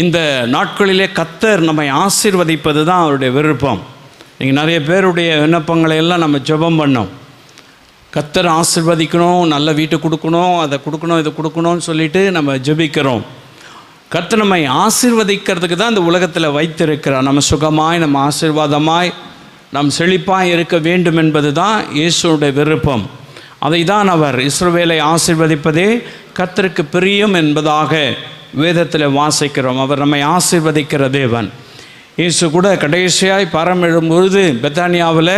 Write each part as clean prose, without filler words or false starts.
இந்த நாட்களிலே கர்த்தர் நம்மை ஆசீர்வதிப்பது தான் அவருடைய விருப்பம். நீங்கள் நிறைய பேருடைய விண்ணப்பங்களை எல்லாம் நம்ம ஜெபம் பண்ணோம். கர்த்தர் ஆசீர்வதிக்கணும், நல்ல வீட்டை கொடுக்கணும், அதை கொடுக்கணும், இதை கொடுக்கணும்னு சொல்லிட்டு நம்ம ஜெபிக்கிறோம். கர்த்தர் நம்மை ஆசீர்வதிக்கிறதுக்கு தான் இந்த உலகத்தில் வைத்திருக்கிறார். நம்ம சுகமாய், நம்ம ஆசீர்வாதமாய், நம் செழிப்பாய் இருக்க வேண்டும் என்பது தான் இயேசுடைய விருப்பம். அதை தான் அவர் இஸ்ரவேலை ஆசீர்வதிப்பதே கர்த்தருக்கு பிரியம் என்பதாக வேதத்தில் வாசிக்கிறோம். அவர் நம்மை ஆசீர்வதிக்கிற தேவன். இயேசு கூட கடைசியாய் பரம் எழும்பொழுது பெத்தானியாவில்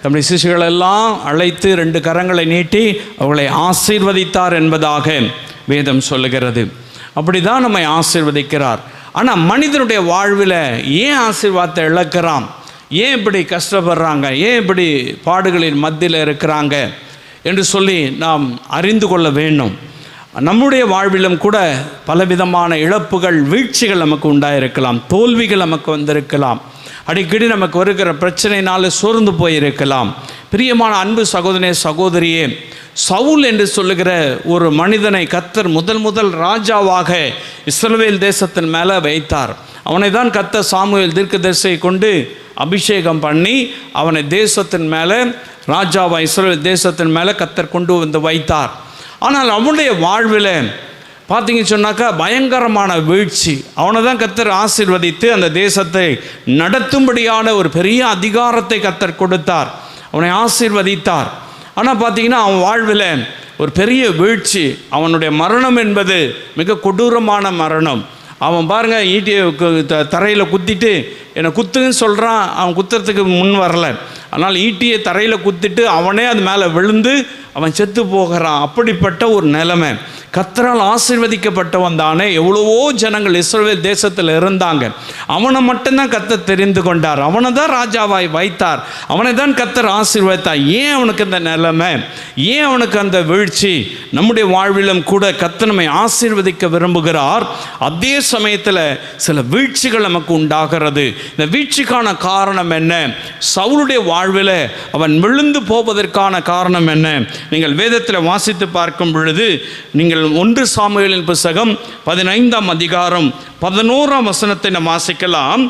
தம்முடைய சிசுகளெல்லாம் அழைத்து 2 கரங்களை நீட்டி அவர்களை ஆசீர்வதித்தார் என்பதாக வேதம் சொல்லுகிறது. அப்படி தான் நம்மை ஆசீர்வதிக்கிறார். ஆனால் மனிதனுடைய வாழ்வில் ஏன் ஆசீர்வாதத்தை இழக்கிறான், ஏன் இப்படி கஷ்டப்படுறாங்க, ஏன் இப்படி பாடுகளின் மத்தியில் இருக்கிறாங்க என்று சொல்லி நாம் அறிந்து கொள்ள வேண்டும். நம்முடைய வாழ்விலும் கூட பலவிதமான இழப்புகள், வீழ்ச்சிகள் நமக்கு உண்டாயிருக்கலாம், தோல்விகள் நமக்கு வந்திருக்கலாம், அடிக்கடி நமக்கு வருகிற பிரச்சனையினால சோர்ந்து போயிருக்கலாம். பிரியமான அன்பு சகோதரனே, சகோதரியே, சவுல் என்று சொல்லுகிற ஒரு மனிதனை கர்த்தர் முதல் ராஜாவாக இஸ்ரவேல் தேசத்தின் மேலே வைத்தார். அவனை தான் கர்த்தர் சாமுவேல் தீர்க்கதரிசியை கொண்டு அபிஷேகம் பண்ணி அவனை தேசத்தின் மேலே ராஜாவாக இஸ்ரவேல் தேசத்தின் மேலே கர்த்தர் கொண்டு வந்து வைத்தார். ஆனால் அவனுடைய வாழ்வில் பார்த்தீங்கன்னு சொன்னாக்கா பயங்கரமான வீழ்ச்சி. அவனை தான் கர்த்தர் ஆசீர்வதித்து அந்த தேசத்தை நடத்தும்படியான ஒரு பெரிய அதிகாரத்தை கர்த்தர் கொடுத்தார், அவனை ஆசீர்வதித்தார். ஆனால் பார்த்தீங்கன்னா அவன் வாழ்வில் ஒரு பெரிய வீழ்ச்சி. அவனுடைய மரணம் என்பது மிக கொடூரமான மரணம். அவன் பாருங்கள், ஈட்டியை தரையில் குத்திட்டு என்னை குத்துன்னு சொல்கிறான். அவன் குத்துறதுக்கு முன் வரல, ஆனால் ஈட்டியை தரையில் குத்திட்டு அவனே அது மேலே விழுந்து அவன் செத்து போகிறான். அப்படிப்பட்ட ஒரு நிலைமை. கர்த்தரால் ஆசீர்வதிக்கப்பட்டவன் தானே. எவ்வளவோ ஜனங்கள் இஸ்ரவேல் தேசத்தில் இருந்தாங்க. அவனை மட்டும்தான் கர்த்தர் தெரிந்து கொண்டார், அவனை தான் ராஜாவாய் வைத்தார், அவனை தான் கர்த்தர் ஆசீர்வதித்தார். ஏன் அவனுக்கு அந்த நிலைமை, ஏன் அவனுக்கு அந்த வீழ்ச்சி? நம்முடைய வாழ்விலும் கூட கர்த்தர் நம்மை ஆசீர்வதிக்க விரும்புகிறார். அதே சமயத்தில் சில வீழ்ச்சிகள் நமக்கு உண்டாகிறது. இந்த வீழ்ச்சிக்கான காரணம் என்ன? சவுலுடைய வாழ்வில் அவன் விழுந்து போவதற்கான காரணம் என்ன? நீங்கள் வேதத்தில் வாசித்து பார்க்கும் பொழுது நீங்கள் 1 சாமுவேலின் புத்தகம் 15ஆம் அதிகாரம் 11ஆம் வசனத்தை நாம் வாசிக்கலாம்.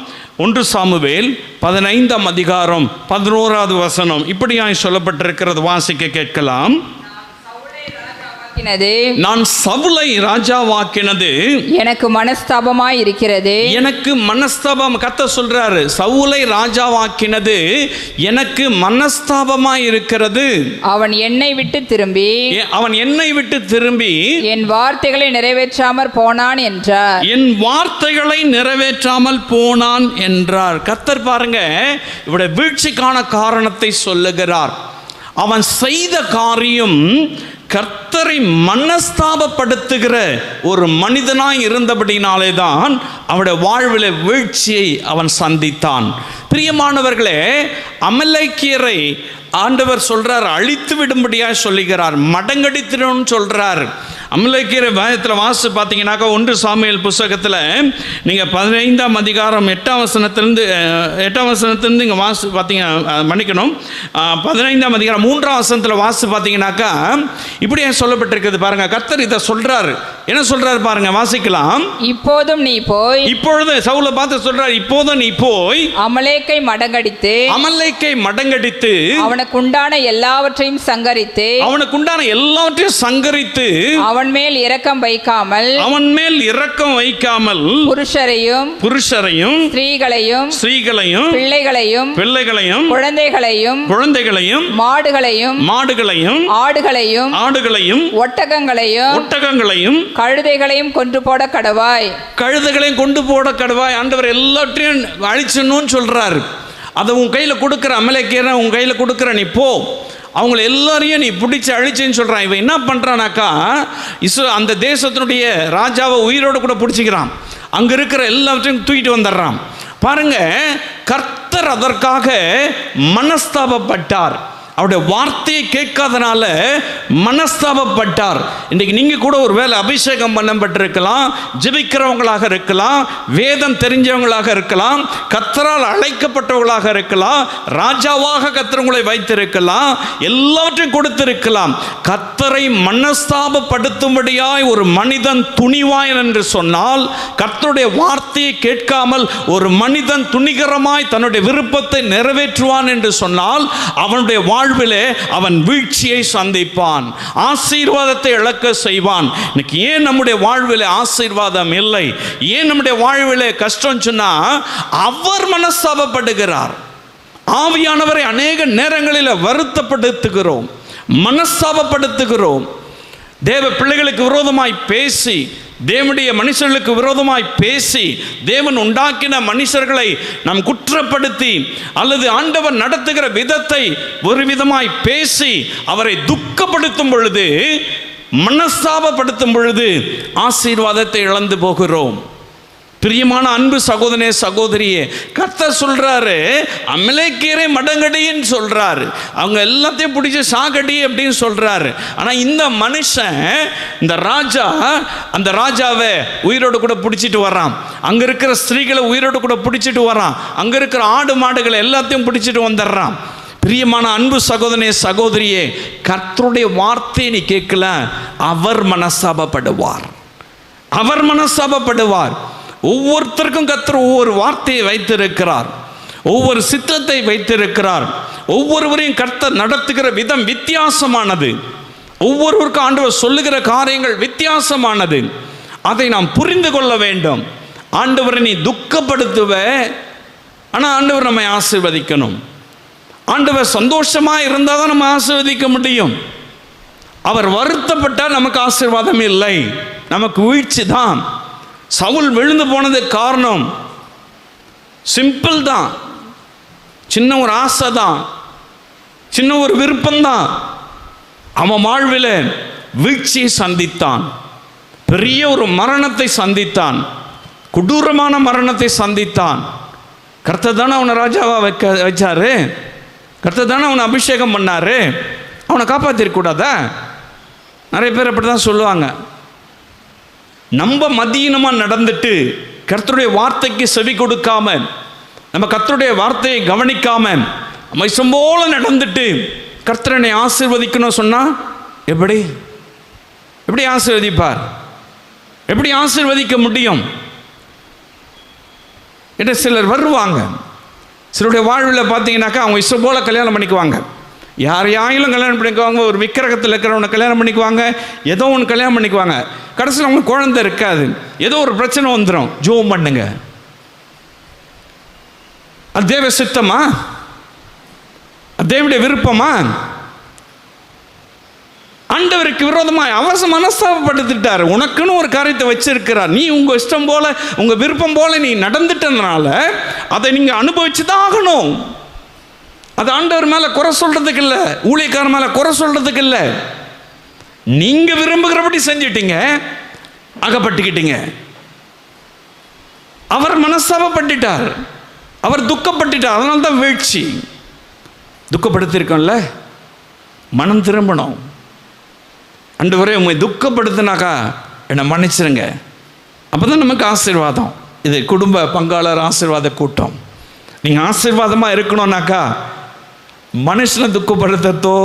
1 சாமுவேல் 15ஆம் அதிகாரம் 11வது வசனம் இப்படியாய் சொல்லப்பட்டிருக்கிறது. வாசிக்க கேட்கலாம். நான் சவுலை ராஜாவாக்கினது எனக்கு மனஸ்தாபமாய் இருக்கிறது. எனக்கு மனஸ்தாபம். கர்த்தர் சொல்றாரு, சவுலை ராஜாவாக்கினது எனக்கு மனஸ்தாபமாய் இருக்கிறது. அவன் என்னை விட்டு திரும்பி என் வார்த்தைகளை நிறைவேற்றாமல் போனான் என்றார். என் வார்த்தைகளை நிறைவேற்றாமல் போனான் என்றார். கர்த்தர் பாருங்க, இவருடைய வீழ்ச்சிக்கான காரணத்தை சொல்லுகிறார். அவன் செய்த காரியம் கர்த்தரை மனஸ்தாபப்படுத்துகிற ஒரு மனிதனாய் இருந்தபடினாலே தான் அவனுடைய வாழ்வில் வீழ்ச்சியை அவன் சந்தித்தான். பிரியமானவர்களே, அமலேக்கியரை ஆண்டவர் சொல்றார், அழித்து விடும்படியாக சொல்லுகிறார், மடங்கடித்திடும் சொல்றார். அமலேக்கியரை வேதத்தில் வாசி பார்த்தீங்கன்னாக்கா 1 சாமுவேல் புஸ்தகத்தில் நீங்கள் 15ஆம் அதிகாரம் 8ஆம் வசனத்திலிருந்து இங்கே வாசி பார்த்தீங்க, மன்னிக்கணும், 15ஆம் அதிகாரம் 3ஆம் வசனத்தில் வாசி பார்த்தீங்கன்னாக்கா இப்படியே சொல்லப்பட்டிருக்கிறது. பாருங்க, கர்த்தர் இதை சொல்றாரு. என்ன சொல்றாரு பாருங்க, வாசிக்கலாம். இப்போதும் நீ போய், இப்பொழுது சவுலை பார்த்து சொல்றாரு, இப்போதும் நீ போய் அமலேக்கை மடங்கடித்து அவனுக்கு உண்டான எல்லாவற்றையும் சங்கரித்து அவன் மேல் இரக்கம் வைக்காமல் புருஷரையும் ஸ்திரீகளையும் பிள்ளைகளையும் குழந்தைகளையும் மாடுகளையும் ஆடுகளையும் ஒட்டகங்களையும் கழுதைகளையும் கொண்டு போட கடவாய். ஆண்டவர் எல்லாத்தையும் அழிச்சணும்னு சொல்றாரு. அதை உன் கையில் கொடுக்குற அமலேக்கியரை உன் கையில் கொடுக்குற, நீ போ, அவங்கள எல்லாரையும் நீ பிடிச்சி அழிச்சுன்னு சொல்கிறான். இவன் என்ன பண்ணுறானாக்கா, அந்த தேசத்தினுடைய ராஜாவை உயிரோடு கூட பிடிச்சிக்கிறான், அங்கே இருக்கிற எல்லாத்தையும் தூக்கிட்டு வந்துடுறான். பாருங்க, கர்த்தர் அதற்காக மனஸ்தாபப்பட்டார். அவருடைய வார்த்தையை கேட்காதனால மனஸ்தாபப்பட்டார். இன்றைக்கு நீங்கள் கூட ஒரு வேளை அபிஷேகம் பண்ணப்பட்டிருக்கலாம், ஜெபிக்கிறவங்களாக இருக்கலாம், வேதம் தெரிஞ்சவங்களாக இருக்கலாம், கர்த்தரால் அழைக்கப்பட்டவர்களாக இருக்கலாம், ராஜாவாக கர்த்தர் உங்களை வைத்திருக்கலாம், எல்லாவற்றையும் கொடுத்திருக்கலாம். கர்த்தரை மனஸ்தாபப்படுத்தும்படியாய் ஒரு மனிதன் துணிவாயன் என்று சொன்னால், கர்த்தருடைய வார்த்தையை கேட்காமல் ஒரு மனிதன் துணிகரமாய் தன்னுடைய விருப்பத்தை நிறைவேற்றுவான் என்று சொன்னால், அவனுடைய வாழ்விலே அவன் வீழ்ச்சியை சந்திப்பான், ஆசீர்வாதத்தை இழக்க செய்வான். இன்னைக்கு ஏன் நம்முடைய வாழ்விலே ஆசீர்வாதம் இல்லை, ஏன் நம்முடைய வாழ்விலே கஷ்டம் சொன்னா, அவர் மனஸ்தாபப்படுகிறார். ஆவியானவரை அநேக நேரங்களில் வருத்தப்படுத்துகிறோம், மனஸ்தாபப்படுத்துகிறோம். தேவ பிள்ளைகளுக்கு விரோதமாய் பேசி, தேவனுடைய மனுஷர்களுக்கு விரோதமாய் பேசி, தேவன் உண்டாக்கின மனுஷர்களை நாம் குற்றப்படுத்தி, அல்லது ஆண்டவர் நடத்துகிற விதத்தை ஒரு விதமாய் பேசி அவரை துக்கப்படுத்தும் பொழுது, மனஸ்தாபப்படுத்தும் பொழுது ஆசீர்வாதத்தை இழந்து போகிறோம். பிரியமான அன்பு சகோதரனே, சகோதரியே, கர்த்தர் சொல்றாரு அமலேக்கியரை மடங்கடின்னு சொல்றாரு, அவங்க எல்லாத்தையும் பிடிச்சி சாகடி அப்படின்னு சொல்றாரு. ஆனா இந்த மனுஷன், இந்த ராஜா, அந்த ராஜாவை உயிரோடு கூட பிடிச்சிட்டு வர்றான், அங்க இருக்கிற ஸ்திரீகளை உயிரோடு கூட பிடிச்சிட்டு வர்றான், அங்க இருக்கிற ஆடு மாடுகளை எல்லாத்தையும் பிடிச்சிட்டு வந்துடுறான். பிரியமான அன்பு சகோதரனே, சகோதரியே, கர்த்தருடைய வார்த்தையை நீ கேட்கல, அவர் மனஸ்தாபப்படுவார், அவர் மனஸ்தாபப்படுவார். ஒவ்வொருத்தருக்கும் கர்த்தர் ஒவ்வொரு வார்த்தையை வைத்திருக்கிறார், ஒவ்வொரு சித்தத்தை வைத்திருக்கிறார். ஒவ்வொருவரையும் கர்த்தர் நடத்துகிற விதம் வித்தியாசமானது, ஒவ்வொருவருக்கும் ஆண்டவர் சொல்லுகிற காரியங்கள் வித்தியாசமானது. அதை நாம் புரிந்து கொள்ள வேண்டும். ஆண்டவரை நீ துக்கப்படுத்துவ, ஆனால் ஆண்டவர் நம்மை ஆசீர்வதிக்கணும். ஆண்டவர் சந்தோஷமாக இருந்தால் தான் நம்ம ஆசீர்வதிக்க முடியும். அவர் வருத்தப்பட்டால் நமக்கு ஆசீர்வாதம் இல்லை, நமக்கு வீழ்ச்சி தான். சவுல் விழுந்து போனதுக்கு காரணம் சிம்பிள் தான், சின்ன ஒரு ஆசை தான், சின்ன ஒரு விருப்பம்தான். அவன் வாழ்வில் வீழ்ச்சியை சந்தித்தான், பெரிய ஒரு மரணத்தை சந்தித்தான், கொடூரமான மரணத்தை சந்தித்தான். கர்த்தர் தானே அவனை ராஜாவா வச்சாரு, கர்த்தர் தானே அவனை அபிஷேகம் பண்ணாரு, அவனை காப்பாற்றிருக்கூடாதா? நிறைய பேர் அப்படி தான் சொல்லுவாங்க. நம்ம மதியினமாக நடந்துட்டு, கர்த்தருடைய வார்த்தைக்கு செவி கொடுக்காம, நம்ம கர்த்தருடைய வார்த்தையை கவனிக்காம, நம்ம இஷ்டம் போல நடந்துட்டு கர்த்தரனை ஆசீர்வதிக்கணும் சொன்னா எப்படி எப்படி ஆசீர்வதிப்பார்? எப்படி ஆசீர்வதிக்க முடியும்? என்ற சிலர் வருவாங்க, சிலருடைய வாழ்வில் பார்த்தீங்கன்னாக்கா அவங்க இஷ்டம் போல கல்யாணம் பண்ணிக்குவாங்க, யாரையாயிலும் கல்யாணம் பண்ணிக்குவாங்க, ஒரு விக்கிரகத்தில் இருக்கிறவனை கல்யாணம் பண்ணிக்குவாங்க, ஏதோ ஒன்று கல்யாணம் பண்ணிக்குவாங்க. கடைசியில் அவங்க குழந்தை இருக்காது, ஏதோ ஒரு பிரச்சனை வந்துடும். ஜோம் பண்ணுங்க, அது தேவ சித்தமா? அது தேவனுடைய விருப்பமா? ஆண்டவருக்கு விரோதமாக அவர் மனஸ்தாபப்படுத்திட்டார். உனக்குன்னு ஒரு காரியத்தை வச்சிருக்கிறார், நீ உங்க இஷ்டம் போல, உங்க விருப்பம் போல நீ நடந்துட்டதுனால அதை நீங்க அனுபவிச்சு தான் ஆகணும். அது ஆண்டவர் மேல குறை சொல்றதுக்கு இல்லை, ஊழியக்காரர் மேல குறை சொல்றதுக்கு இல்லை. நீங்க விரும்புகிறபடி செஞ்சிட்டீங்க, அகப்பட்டுக்கிட்டீங்க. அவர் மனஸ்தாபப்பட்டுட்டார், அவர் துக்கப்பட்டுட்டார், அதனால தான் வீழ்ச்சி. துக்கப்படுத்திருக்கோம்ல, மனம் திரும்பணும். ஆண்டவரே உங்களை துக்கப்படுத்தினாக்கா என்னை மன்னிச்சிருங்க, அப்போதான் நமக்கு ஆசீர்வாதம். இது குடும்ப பங்காளர் ஆசீர்வாத கூட்டம். நீங்கள் ஆசீர்வாதமாக இருக்கணும்னாக்கா மனுஷனை துக்கப்படுத்தத்தோ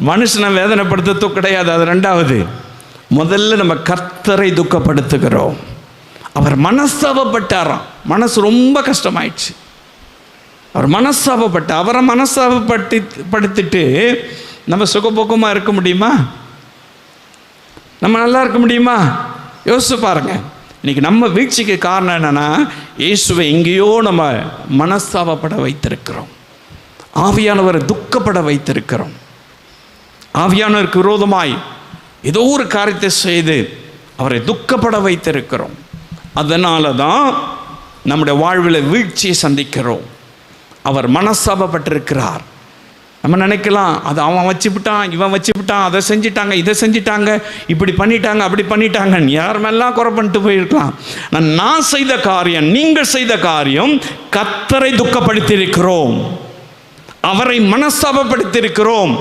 மனுஷனை வேதனைப்படுத்தத்தோ கிடையாது. அது ரெண்டாவது. முதல்ல நம்ம கர்த்தரை துக்கப்படுத்துகிறோம். அவர் மனஸ்தாபப்பட்டாராம், மனசு ரொம்ப கஷ்டமாயிடுச்சு. அவர் மனஸ்தாபப்பட்ட, அவரை மனஸ்தாபப்படுத்திட்டு நம்ம சுகபோக்கமாக இருக்க முடியுமா? நம்ம நல்லா இருக்க முடியுமா? யோசிச்சு பாருங்க. இன்னைக்கு நம்ம வீழ்ச்சிக்கு காரணம் என்னன்னா, இயேசுவை எங்கேயோ நம்ம மனஸ்தாபப்பட வைத்திருக்கிறோம், ஆவியானவரை துக்கப்பட வைத்திருக்கிறோம். ஆவியானவருக்கு விரோதமாய் ஏதோ ஒரு காரியத்தை செய்து அவரை துக்கப்பட வைத்திருக்கிறோம். அதனால தான் நம்முடைய வாழ்வில் வீழ்ச்சியை சந்திக்கிறோம். அவர் மனஸ்தாபப்பட்டிருக்கிறார். நம்ம நினைக்கலாம், அது அவன் வச்சுவிட்டான், இவன் வச்சுவிட்டான், அதை செஞ்சிட்டாங்க, இதை செஞ்சிட்டாங்க, இப்படி பண்ணிட்டாங்க, அப்படி பண்ணிட்டாங்க, யார் மேலாம் குறை பண்ணிட்டு போயிருக்கலாம். நான் செய்த காரியம், நீங்கள் செய்த காரியம், கர்த்தரை துக்கப்படுத்தியிருக்கிறோம். அவரை மனஸ்தாபப்படுத்தியிருக்கிறோம்.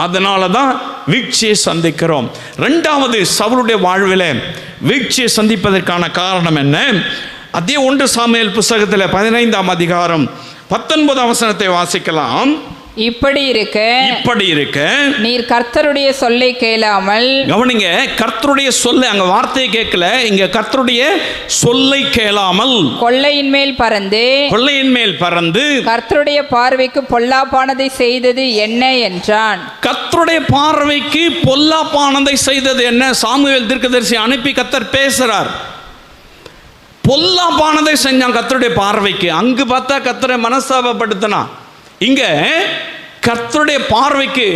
அதனால தான் வீழ்ச்சியை சந்திக்கிறோம். ரெண்டாவது, சவுலுடைய வாழ்வில் வீழ்ச்சியை சந்திப்பதற்கான காரணம் என்ன? அதே 1 சாமுவேல் புஸ்தகத்தில் 15ஆம் அதிகாரம் 19ஆம் வசனத்தை வாசிக்கலாம். இப்படி இருக்க நீர் கர்த்தருடைய சொல்லை கேளாமல், கவனிங்க, கர்த்தருடைய சொல்லை, அங்க வார்த்தையை கேட்கல, இங்க கர்த்தருடைய சொல்லை கேளாமல் கொள்ளையின் மேல் பறந்து கர்த்தருடைய பார்வைக்கு பொல்லாப்பானதை செய்தது என்ன என்றான். கர்த்தருடைய பார்வைக்கு பொல்லாப்பானதை செய்தது என்ன? சாமுவேல் தீர்க்கதரிசி அனுப்பி கர்த்தர் பேசுறார். பொல்லாப்பானதை செஞ்சான் கர்த்தருடைய பார்வைக்கு. அங்கு பார்த்தா கர்த்தரை மனஸ்தாபப்படுத்தினா, இங்க கர்த்தருடைய பார்வைக்கு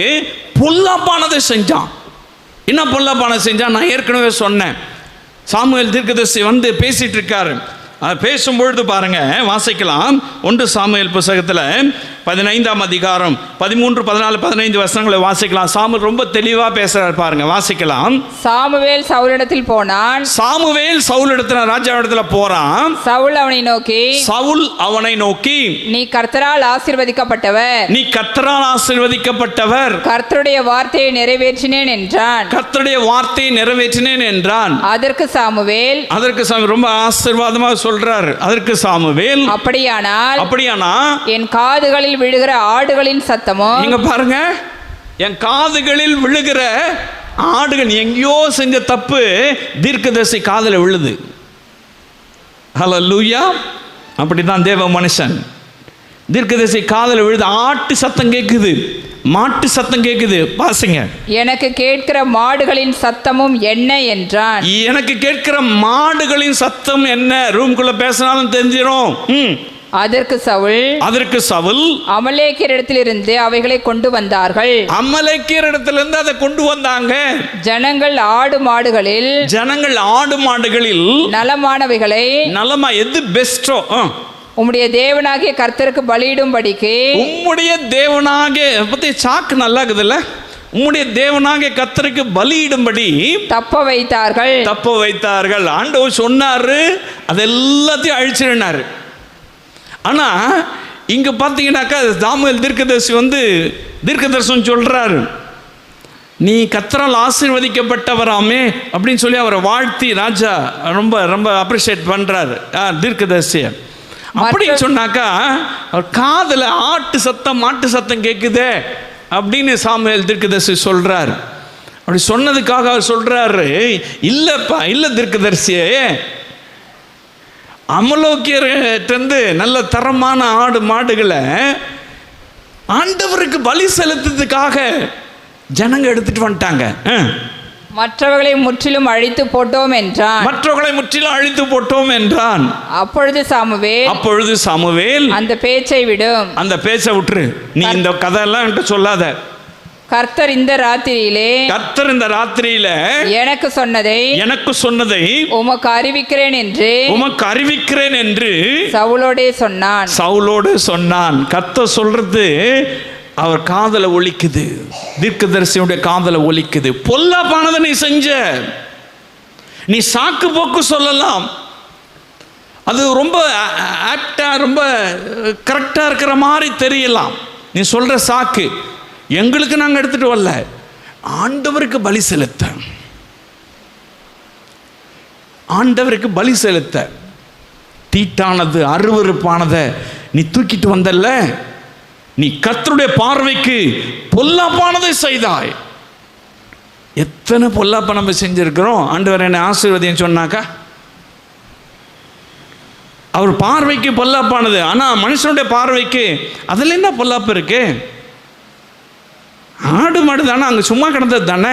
பொல்லாப்பானதை செஞ்சான். என்ன பொல்லாப்பானதை செஞ்சான்? நான் ஏற்கனவே சொன்னேன். சாமுவேல் தீர்க்கதரிசி வந்து பேசிட்டு இருக்காரு. பேசும்பொழுது பாருங்க, வாசிக்கலாம். 1 சாமுவேல் புஸ்தகத்தில் 15ஆம் அதிகாரம் 13, 14, 15 வசனங்களை வாசிக்கலாம். சாமுவேல் ரொம்ப தெளிவா பேசுறாரு பாருங்க, வாசிக்கலாம். சாமுவேல் சவுலிடத்தில் போனான். சாமுவேல் சவுலிடத்துல, ராஜாவிடத்துல போறான். சவுல் அவனை நோக்கி நீ கர்த்தரால் ஆசீர்வதிக்கப்பட்டவர், கர்த்தருடைய வார்த்தையை நிறைவேற்றினேன் என்றான். அதற்கு சாமுவேல் ரொம்ப ஆசீர்வாதமாக சொல்றார். அதற்கு சாமுவேல் அப்படியானா என் காதுகளில் விழுகிற ஆடுகளின் சத்தமும், நீங்க பாருங்க, என் காதுகளில் விழுகிற ஆடுகள், எங்கேயோ செஞ்ச தப்பு தீர்க்கதரிசி காதுல விழுது. ஹல்லேலூயா. அப்படிதான் தேவ மனுஷன். தீர்க்கதரிசி காதுல விழுது. ஆட்டு சத்தம் கேட்குது, மாட்டு சத்தம் கேட்குது. பாருங்க, எனக்கு கேட்கிற மாடுகளின் சத்தமும் என்ன என்றான். எனக்கு கேட்கிற மாடுகளின் சத்தம் என்ன? ரூம்குள்ள பேசினாலும் தெரிஞ்சிடும். அதற்கு சவுல் அமலேக்கியரிடத்திலிருந்து அவைகளை கொண்டு வந்தார்கள். அமலேக்கியரிடத்திலிருந்து அதை கொண்டு வந்தாங்க. ஜனங்கள் ஆடு மாடுகளில் நலமானவைகளை, எது பெஸ்டோ உம்முடைய தேவனாகிய கர்த்தருக்கு பலியிடும்படிக்கு, உம்முடைய தேவனாகிய பத்தி சாக்கு நல்லா இருக்குதுல்ல, உம்முடைய தேவனாகிய கர்த்தருக்கு பலியிடும்படி தப்ப வைத்தார்கள். ஆண்டவர் சொன்னாரு, அது எல்லாத்தையும் அழிச்சிருந்தாரு. ஆனா இங்க பாத்தீங்கன்னாக்கா சாமுவேல் தீர்க்கதரிசனம் சொல்றாரு, நீ கர்த்தரால் ஆசீர்வதிக்கப்பட்டவராமே அப்படின்னு சொல்லி அவரை வாழ்த்தி ராஜா ரொம்ப ரொம்ப அப்ரிஷியேட் பண்றாரு தீர்க்கதரிசியை. அப்படின்னு சொன்னாக்கா அவர் காதுல ஆட்டு சத்தம் மாட்டு சத்தம் கேட்குதே அப்படின்னு சாமுவேல் தீர்க்கதரிசி சொல்றாரு. அப்படி சொன்னதுக்காக அவர் சொல்றாரு, இல்லப்பா, இல்ல தீர்க்கதரிசியே, அமலோக்கியர்கிட்ட நல்ல தரமான ஆடு மாடுகளை ஆண்டவருக்கு பலி செலுத்துறதுக்காக ஜனங்க எடுத்துட்டு வந்துட்டாங்க. மற்றவர்களை முற்றிலும் அழித்து போட்டோம் என்றான். அப்பொழுது சாமுவேல் அந்த பேச்சை விட்டுரு, நீ இந்த கதையெல்லாம் என்கிட்ட சொல்லாத. கர்த்தர் இந்த ராத்திரியிலே எனக்கு சொன்னதை உமக்கு அறிவிக்கிறேன் என்று சவுலோடே சொன்னான். கர்த்தர் சொல்றது அவர் காதல ஒலிக்குது, தீர்க்கதரிசியுடைய காதல ஒலிக்குது. பொல்லாப்பானதை நீ செஞ்ச, நீ சாக்கு போக்கு சொல்லலாம், அது ரொம்ப ஆப்டா ரொம்ப கரெக்டா இருக்கிற மாதிரி தெரியலாம். நீ சொல்ற சாக்கு எங்களுக்கு நாங்கள் எடுத்துட்டு வரல, ஆண்டவருக்கு பலி செலுத்த தீட்டானது அருவருப்பானதை நீ தூக்கிட்டு வந்தல்ல, நீ கர்த்தருடைய பார்வைக்கு பொல்லாப்பானதை செய்தாய். எத்தனை பொல்லாப்ப நம்ம செஞ்சிருக்கிறோம். ஆண்டவர் என்னை ஆசீர்வதின்னு சொன்னாக்கா அவர் பார்வைக்கு பொல்லாப்பானது. ஆனா மனுஷனுடைய பார்வைக்கு அதுல என்ன பொல்லாப்பு இருக்கு? ஆடு மாடு தானே, அங்கே சும்மா கிடந்தது தானே,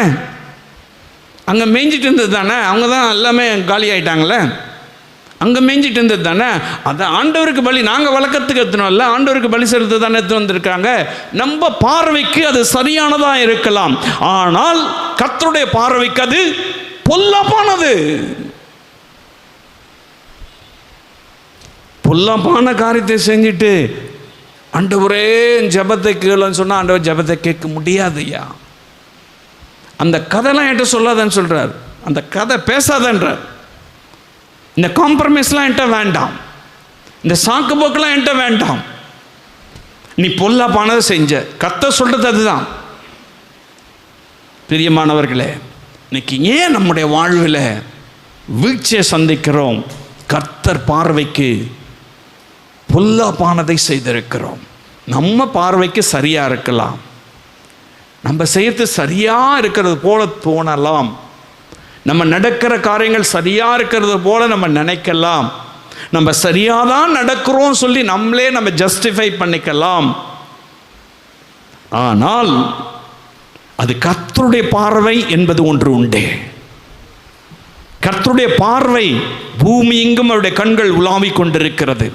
அங்கே மேய்ஞ்சிட்டு இருந்தது தானே, அவங்க தான் எல்லாமே காலி ஆகிட்டாங்களே, அங்கே மேய்ஞ்சிட்டு இருந்தது தானே. அதை ஆண்டவருக்கு பலி நாங்கள் வழக்கத்துக்கு எடுத்துனோம்ல, ஆண்டவருக்கு பலி செலுத்த தானே எடுத்து வந்திருக்காங்க. நம்ம பார்வைக்கு அது சரியானதாக இருக்கலாம், ஆனால் கர்த்தருடைய பார்வைக்கு அது பொல்லாப்பானது. பொல்லாப்பான காரியத்தை செஞ்சுட்டு ஆண்டவரே ஜெபத்தை கேளுன்னு சொன்னால் ஆண்டவர் ஜெபத்தை கேட்க முடியாதுயா. அந்த கதைலாம் என்கிட்ட சொல்லாதன்னு சொல்கிறார், அந்த கதை பேசாதன்றார். இந்த காம்ப்ரமைஸ்லாம் என்கிட்ட வேண்டாம், இந்த சாக்கு போக்கெலாம் என்கிட்ட வேண்டாம். நீ பொல்லாப்பானதை செஞ்ச. கர்த்தர் சொல்றது அதுதான். பிரியமானவர்களே, இன்னைக்கு ஏன் நம்முடைய வாழ்வில் வீழ்ச்சியை சந்திக்கிறோம்? கர்த்தர் பார்வைக்கு பொல்லாப்பானதை செய்திருக்கிறோம். நம்ம பார்வைக்கு சரியா இருக்கலாம், நம்ம செய்யறது சரியா இருக்கிறது போல தோணலாம், நம்ம நடக்கிற காரியங்கள் சரியா இருக்கிறது போல நம்ம நினைக்கலாம், நம்ம சரியாதான் நடக்கிறோம் சொல்லி நம்மளே நம்ம ஜஸ்டிஃபை பண்ணிக்கலாம். ஆனால் அது கர்த்தருடைய பார்வை என்பது ஒன்று உண்டு. கர்த்தருடைய பார்வை பூமி எங்கும் அவருடைய கண்கள் உலாவிக் கொண்டிருக்கிறது.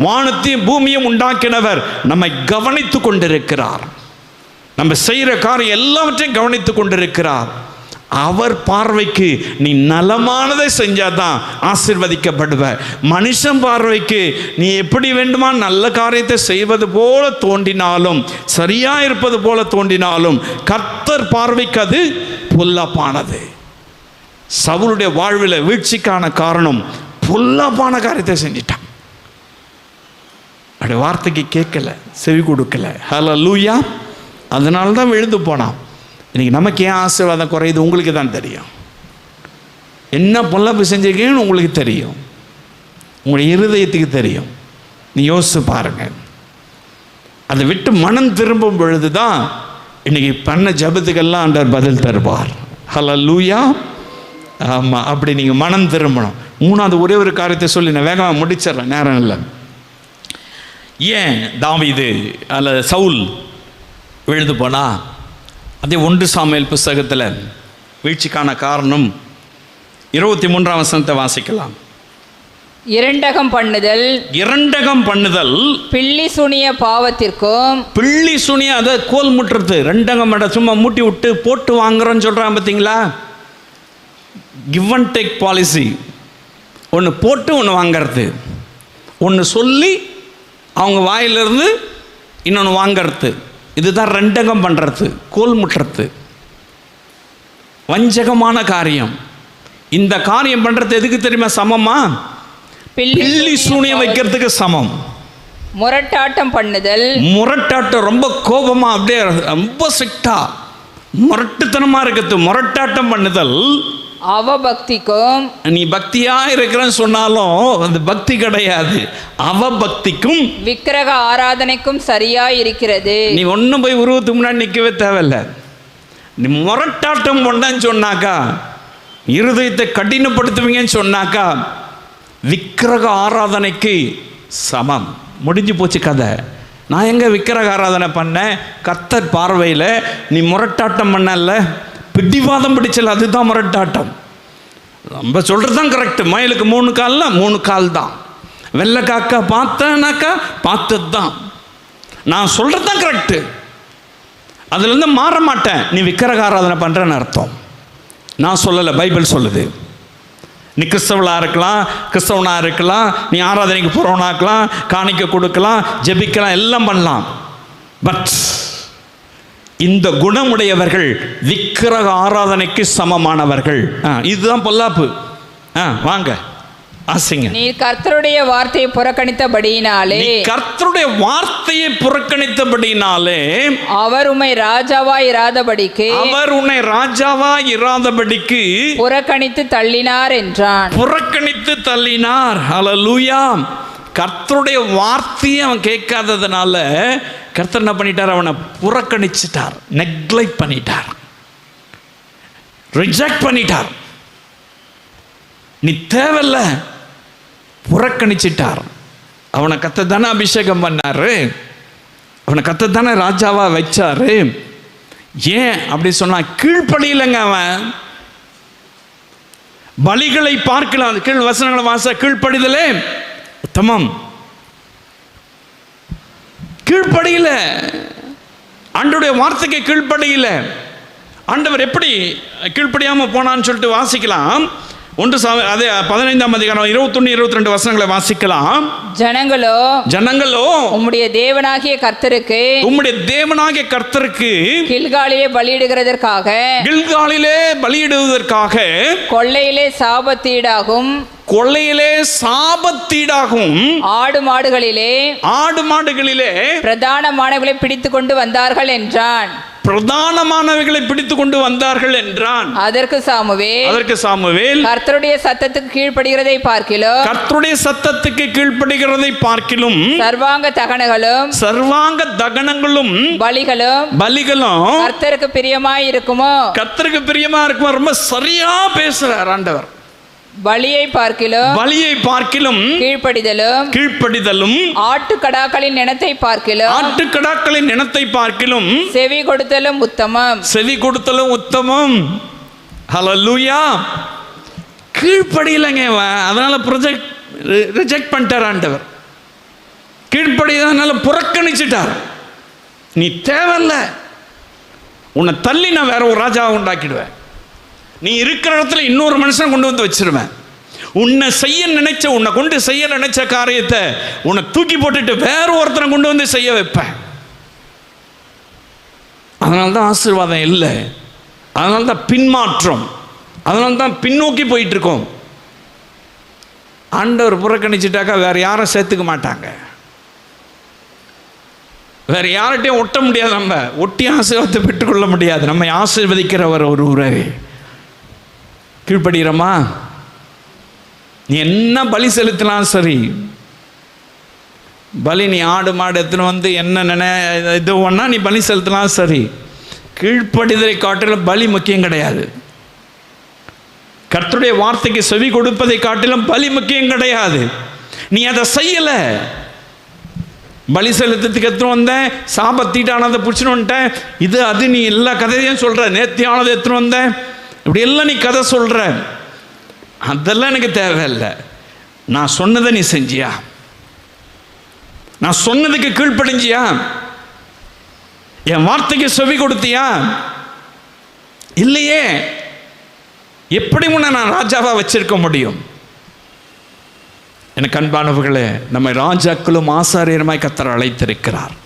வானத்தையும் பூமியும் உண்டாக்கினவர் நம்மை கவனித்து கொண்டிருக்கிறார். நம்ம செய்கிற காரியம் எல்லாவற்றையும் கவனித்து கொண்டிருக்கிறார். அவர் பார்வைக்கு நீ நலமானதை செஞ்சாதான் ஆசீர்வதிக்கப்படுவ. மனுஷன் பார்வைக்கு நீ எப்படி வேண்டுமா நல்ல காரியத்தை செய்வது போல தோன்றினாலும், சரியா இருப்பது போல தோன்றினாலும், கர்த்தர் பார்வைக்கு அது பொல்லாப்பானது. சவுலுடைய வாழ்வில் வீழ்ச்சிக்கான காரணம் பொல்லாப்பான காரியத்தை செஞ்சிட்டான். அப்படி வார்த்தைக்கு கேட்கல, செவி கொடுக்கல. ஹல்லேலூயா. அதனால தான் விழுந்து போனான். இன்னைக்கு நமக்கு ஏன் ஆசீர்வாதம் குறையுது? உங்களுக்கு தான் தெரியும். என்ன பொல்லாப்பு செஞ்சிருக்கீங்கன்னு உங்களுக்கு தெரியும், உங்களுடைய இருதயத்துக்கு தெரியும். நீ யோசிச்சு பாருங்க. அதை விட்டு மனம் திரும்பும் பொழுது தான் இன்னைக்கு பண்ண ஜபத்துக்கெல்லாம் ஆண்டவர் பதில் தருவார். ஹல்லேலூயா. ஆமாம், அப்படி நீங்கள் மனம் திரும்பணும். மூணாவது ஒரே ஒரு காரியத்தை சொல்லி நான் வேகமாக முடிச்சிடறேன், நேரம் இல்லை. ஏன் தாவீது அல்லது சவுல் விழுந்து போனா? அதே 1 சாமுவேல் புஸ்தகத்தில் வீழ்ச்சிக்கான காரணம் 23ஆம் வசனத்தை வாசிக்கலாம். இரண்டகம் பண்ணுதல் பில்லி சுனிய பாவத்திற்கும். பில்லி சுனிய அதை கோல் முட்டுறது. ரெண்டகம் சும்மா மூட்டி விட்டு போட்டு வாங்குறோன்னு சொல்கிறான் பார்த்தீங்களா? Give and take policy. ஒன்று போட்டு ஒன்று வாங்கிறது, ஒன்று சொல்லி அவங்க வாயிலிருந்து இன்னொன்று வாங்கிறது. இதுதான் ரெண்டகம் பண்ணுறது, கோல் முட்டுறது, வஞ்சகமான காரியம். இந்த காரியம் பண்ணுறது எதுக்கு தெரியுமா சமமா? பில்லி சூனியம் வைக்கிறதுக்கு சமம். முரட்டாட்டம் பண்ணுதல். முரட்டாட்டம், ரொம்ப கோபமா, அப்படியே ரொம்ப சிட்டா முரட்டுத்தனமா இருக்கிறது. முரட்டாட்டம் பண்ணுதல் அவபக்திக்கும். நீ பக்தியா இருக்கிறன்னு சொன்னாலும் அந்த பக்தி கிடையாது, அவபக்திக்கும் விக்கிரக ஆராதனைக்கும் சரியா இருக்கிறது. நீ ஒன்றும் போய் உருவத்துக்கு முன்னாடி நிற்கவே தேவையில்லை. நீ முரட்டாட்டம் பண்ணன்னு சொன்னாக்கா, இருதயத்தை கடினப்படுத்துவீங்கன்னு சொன்னாக்கா, விக்கிரக ஆராதனைக்கு சமம். முடிஞ்சு போச்சு கதை. நான் எங்கே விக்கிரக ஆராதனை பண்ணேன்? கர்த்தர் பார்வையில் நீ முரட்டாட்டம் பண்ணல, பிடிவாதம் பிடிச்சல, அதுதான் முரட்டாட்டம். நம்ம சொல்கிறது தான் கரெக்டு. மயிலுக்கு 3 கால்ல 3 கால் தான். வெள்ளை காக்கா பார்த்தனாக்கா பார்த்தது தான். நான் சொல்கிறது தான் கரெக்டு, அதுலேருந்து மாற மாட்டேன். நீ விக்கிரக ஆராதனை பண்ணுறேன்னு அர்த்தம். நான் சொல்லலை, பைபிள் சொல்லுது. நீ கிறிஸ்தவளாக இருக்கலாம், கிறிஸ்தவனாக இருக்கலாம், நீ ஆராதனைக்கு போகிறவனாக இருக்கலாம், காணிக்க கொடுக்கலாம், ஜெபிக்கலாம், எல்லாம் பண்ணலாம். பட் இந்த குணமுடையவர்கள் விக்கிரக ஆராதனைக்கு சமமானவர்கள். இதுதான் பொல்லாப்பு. வாங்க ஆசைங்க. நீ கர்த்தருடைய வார்த்தையை புறக்கணித்தபடியினாலே, கர்த்தருடைய வார்த்தையை புறக்கணித்தபடியினாலே அவர் உம்மை ராஜாவாய் இராதபடிக்கு, புறக்கணித்து தள்ளினார் என்றான். புறக்கணித்து தள்ளினார். ஹல்லேலூயா. கர்த்தருடைய வார்த்தையை அவன் கேட்காததுனால கர்த்தர் என்ன பண்ணிட்டார்? அவனை புறக்கணிச்சிட்டார், நெக்லெக்ட் பண்ணிட்டார், ரிஜெக்ட் பண்ணிட்டார். நீ தேவையில்ல, புறக்கணிச்சிட்டார். அவனை கர்த்தர் தானே அபிஷேகம் பண்ணாரு, அவனை கர்த்தர் தானே ராஜாவா வச்சாரு. ஏன் அப்படி சொன்னா? கீழ்ப்படியிலங்க. அவன் பலிகளை பார்க்கலாம், கீழ் வசனங்களை வாச, கீழ்ப்படிதலே உத்தமம். கீழ்ப்படியில, ஆண்டவருடைய வார்த்தைக்கு கீழ்ப்படியில. ஆண்டவர் எப்படி கீழ்ப்படியாம போனான்னு சொல்லிட்டு வாசிக்கலாம். 1 சாமுவேல் அதே 15ஆம் அதிகாரம் 21, 22 வசனங்களை வாசிக்கலாம். ஜனங்களோ உம்முடைய தேவனாகிய கர்த்தருக்கு கில்காலிலே பலியிடுவதற்காக கொள்ளையிலே சாபத்தீடாகும் கொள்ளையிலே சாபத்தீடாகவும் ஆடு மாடுகளிலே பிரதானமானவர்களை பிடித்து கொண்டு வந்தார்கள் என்றான். பிரதானமானவைகளை பிடித்து கொண்டு வந்தார்கள் என்றான். அதற்கு சாமுவேல் கர்த்தருடைய சத்தத்துக்கு கீழ்ப்படுகிறதை பார்க்கிலும் சர்வாங்க தகனங்களும் பலிகளும் கர்த்தருக்கு பிரியமாய் இருக்குமோ. ரொம்ப சரியா பேசுறார் ஆண்டவர். பலியை பார்க்கிலும் கீழ்ப்படிதலும் ஆட்டுக்கடாக்களின் இனத்தை பார்க்கிலும் செவி கொடுத்தலும் உத்தமம். ஹல்லேலூயா. கீழ்ப்படியலைங்க, அதனால ரிஜெக்ட் பண்ணிட்டார் ஆண்டவர். கீழ்ப்படியதனால புறக்கணிச்சிட்டார். நீ தேவையில்ல, உன்னை தள்ளி நான் வேற ஒரு ராஜாவை உண்டாக்கிடுவேன். நீ இருக்கிற இடத்துல இன்னொரு மனுஷன் கொண்டு வந்து வச்சிருவேன். உன்னை கொண்டு செய்ய நினைச்ச காரியத்தை உன்னை தூக்கி போட்டுட்டு வேற ஒருத்தனை கொண்டு வந்து செய்ய வைப்பேன். அதனால்தான் ஆசீர்வாதம் இல்லை, அதனால்தான் பின்மாற்றம், அதனால்தான் பின்னோக்கி போயிட்டு இருக்கோம். ஆண்டவர் புறக்கணிச்சிட்டாக்கா வேற யாரும் சேர்த்துக்க மாட்டாங்க. வேற யார்கிட்டையும் ஒட்ட முடியாது. நம்ம ஒட்டி ஆசீர்வாதத்தை பெற்றுக்கொள்ள முடியாது. நம்மை ஆசீர்வதிக்கிறவர் ஒரு உறவே. கீழ்ப்படுகிறோமா? நீ என்ன பலி செலுத்தினாலும் சரி, பலி நீ ஆடு மாடு எடுத்துன்னு வந்து என்ன இது ஒன்றா நீ பலி செலுத்தினாலும் சரி, கீழ்ப்படிதலை காட்டிலும் பலி முக்கியம் கிடையாது. கர்த்தருடைய வார்த்தைக்கு செவி கொடுப்பதை காட்டிலும் பலி முக்கியம் கிடையாது. நீ அதை செய்யல, பலி செலுத்தத்துக்கு எடுத்துன்னு வந்தேன், சாபத்தீட்டானதை பிடிச்சின்னு வந்துட்டேன், இது அது நீ எல்லா கதையும் சொல்ற, நேர்த்தியானதை எடுத்துன்னு வந்தேன், இப்படி எல்லாம் நீ கதை சொல்ற, அதெல்லாம் எனக்கு தேவையில்லை. நான் சொன்னதை நீ செஞ்சியா? நான் சொன்னதுக்கு கீழ்ப்படிஞ்சியா? என் வார்த்தைக்கு செவி கொடுத்தியா? இல்லையே. எப்படி உன்னை நான் ராஜாவா வச்சிருக்க முடியும்? எனக்கு அன்பானவர்களே, நம்மை ராஜாக்களும் ஆசாரியருமாய் கர்த்தர் அழைத்திருக்கிறார்.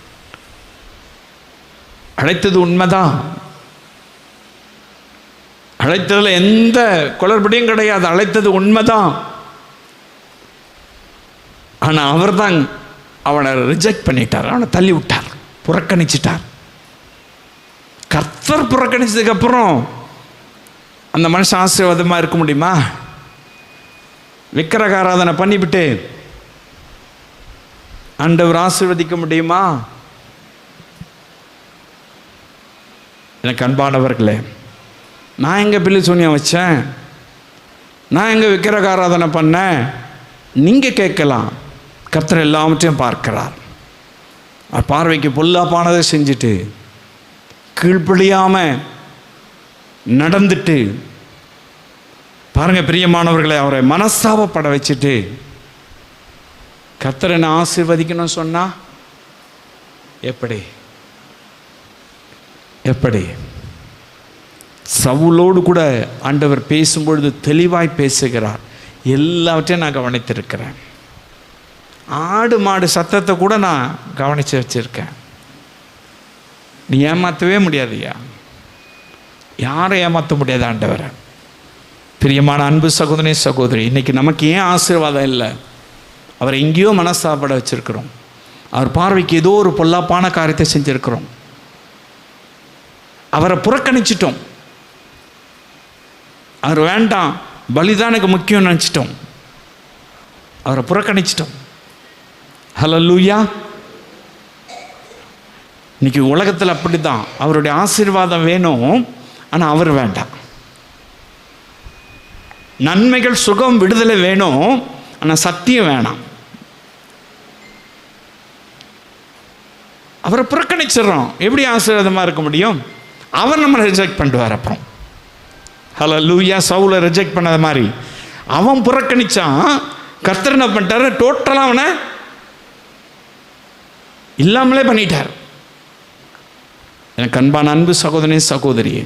அழைத்தது உண்மைதான். அழைத்ததில் எந்த குளறுபடியும் கிடையாது. அழைத்தது உண்மைதான். ஆனால் அவர் தான் அவனை ரிஜெக்ட் பண்ணிட்டார், அவனை தள்ளி விட்டார், புறக்கணிச்சிட்டார். கர்த்தர் புறக்கணிச்சதுக்கு அப்புறம் அந்த மனுஷன் ஆசீர்வாதமாக இருக்க முடியுமா? விக்கிரக ஆராதனை பண்ணிவிட்டு ஆண்டவர் ஆசீர்வதிக்க முடியுமா? எனக்கு அன்பானவர்களே, நான் எங்கே பில்லி சூனியம் வச்சேன், நான் எங்கே விக்கிரக ஆராதனை பண்ணேன்? நீங்கள் கேட்கலாம். கர்த்தர் எல்லாவற்றையும் பார்க்கிறார். பார்வைக்கு பொல்லாப்பானதை செஞ்சுட்டு கீழ்ப்படியாமல் நடந்துட்டு பாருங்க பிரியமானவர்களை, அவரை மனஸ்தாபப்பட வச்சுட்டு கர்த்தர் என்ன ஆசீர்வதிக்கணும்னு சொன்னா எப்படி? சவுலோடு கூட ஆண்டவர் பேசும்பொழுது தெளிவாய் பேசுகிறார். எல்லாவற்றையும் நான் கவனித்திருக்கிறேன். ஆடு மாடு சத்தத்தை கூட நான் கவனித்து வச்சிருக்கேன். நீ ஏமாற்றவே முடியாதுயா, யாரை ஏமாற்ற முடியாது ஆண்டவரை. பிரியமான அன்பு சகோதரனே சகோதரி, இன்னைக்கு நமக்கு ஏன் ஆசீர்வாதம் இல்லை? அவரை எங்கேயோ மனஸ்தாபப்பட வச்சிருக்கிறோம். அவர் பார்வைக்கு ஏதோ ஒரு பொல்லாப்பான காரியத்தை செஞ்சிருக்கிறோம். அவரை புறக்கணிச்சிட்டோம். அவர் வேண்டாம், பலிதான் எனக்கு முக்கியம் நினச்சிட்டோம். அவரை புறக்கணிச்சிட்டோம். ஹல்லேலூயா. இன்னைக்கு உலகத்தில் அப்படி தான். அவருடைய ஆசீர்வாதம் வேணும், ஆனால் அவர் வேண்டாம். நன்மைகள், சுகம், விடுதலை வேணும், ஆனால் சத்தியம் வேணாம். அவரை புறக்கணிச்சிடறோம். எப்படி ஆசீர்வாதமாக இருக்க முடியும்? அவர் நம்மளை ரிஜெக்ட் பண்ணுவார். அப்புறம் ஹல்லேலூயா. சவுலை ரிஜெக்ட் பண்ணாத மாதிரி அவன் புறக்கணிச்சான். கர்த்தர் என்ன பண்ணிட்டாரு? டோட்டலாக அவனை இல்லாமலே பண்ணிட்டார். எனக்கு அன்பான அன்பு சகோதரனே சகோதரியே,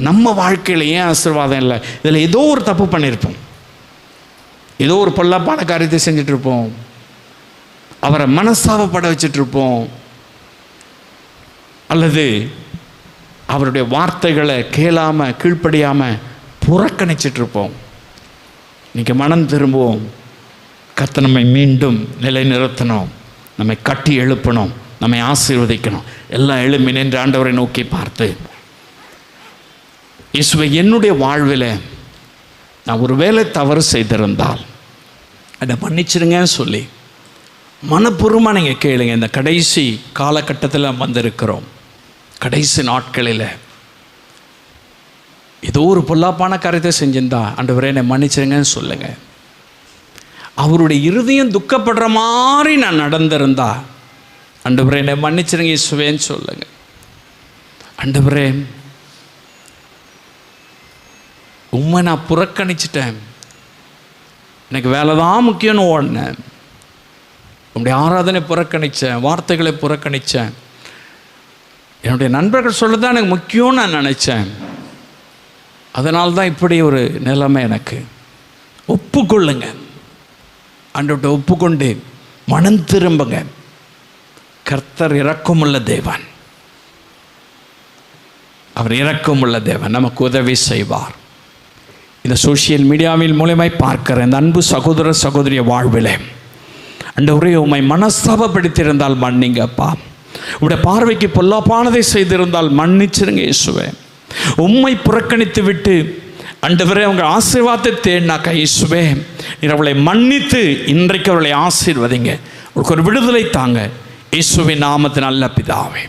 நம்ம வாழ்க்கையில் ஏன் ஆசீர்வாதம் இல்லை? இதில் ஏதோ ஒரு தப்பு பண்ணியிருப்போம், ஏதோ ஒரு பொல்லாப்பான காரியத்தை செஞ்சுட்டு இருப்போம், அவரை மனஸ்தாபப்பட வச்சுட்டு இருப்போம், அல்லது அவருடைய வார்த்தைகளை கேளாமல் கீழ்ப்படியாமல் புறக்கணிச்சிட்டு இருப்போம். இன்றைக்கி மனம் திரும்புவோம். கர்த்தர் நம்மை மீண்டும் நிலைநிறுத்தணும், நம்மை கட்டி எழுப்பணும், நம்மை ஆசீர்வதிக்கணும். எல்லாம் எழும்பி நின்று ஆண்டவரை நோக்கி பார்த்து, இயேசுவே, என்னுடைய வாழ்வில் நான் ஒரு வேளை தவறு செய்திருந்தால் அதை மன்னிச்சிருங்கன்னு சொல்லி மனப்பூர்வமாக நீங்கள் கேளுங்க. இந்த கடைசி காலகட்டத்தில் வந்திருக்கிறோம். கடைசி நாட்களில் ஏதோ ஒரு பொல்லாப்பான காரியத்தை செஞ்சிருந்தா ஆண்டவரே என்னை மன்னிச்சிருங்கன்னு சொல்லுங்கள். அவருடைய இருதயம் துக்கப்படுற மாதிரி நான் நடந்திருந்தா ஆண்டவரே என்னை மன்னிச்சிருங்க இயேசுவேன்னு சொல்லுங்கள். ஆண்டவரே, உண்மை நான் புறக்கணிச்சிட்டேன், எனக்கு வேலை தான் முக்கியம்னு ஓடினேன், உங்களுடைய ஆராதனை புறக்கணித்தேன், வார்த்தைகளை புறக்கணித்தேன், என்னுடைய நண்பர்கள் சொல்ல தான் எனக்கு முக்கியம்னு நான் நினச்சேன். அதனால்தான் இப்படி ஒரு நிலைமை எனக்கு. ஒப்புக்கொள்ளுங்க, ஆண்டவர்கிட்ட ஒப்புக்கொண்டு மனம் திரும்புங்க. கர்த்தர் இரக்கமுள்ள தேவன், அவர் இரக்கமுள்ள தேவன், நமக்கு உதவி செய்வார். இந்த சோஷியல் மீடியாவில் மூலமாய் பார்க்கிற இந்த அன்பு சகோதர சகோதரிய வாழ்வில் ஆண்டவரே, உம்மை மனஸ்தாபப்படுத்தியிருந்தால் மன்னிங்கப்பா. உடைய பார்வைக்கு பொல்லாப்பானதை செய்திருந்தால் மன்னிச்சிருங்க இயேசுவே. உம்மை புறக்கணித்து விட்டு ஆண்டவரே அவங்க ஆசீர்வாதத்தை தேடினாக்கா இயேசுவே, நீர் அவளை மன்னித்து இன்றைக்கு அவளை ஆசீர்வதிங்க, அவளுக்கு ஒரு விடுதலை தாங்க இயேசுவின் நாமத்தின் நல்ல பிதாவே.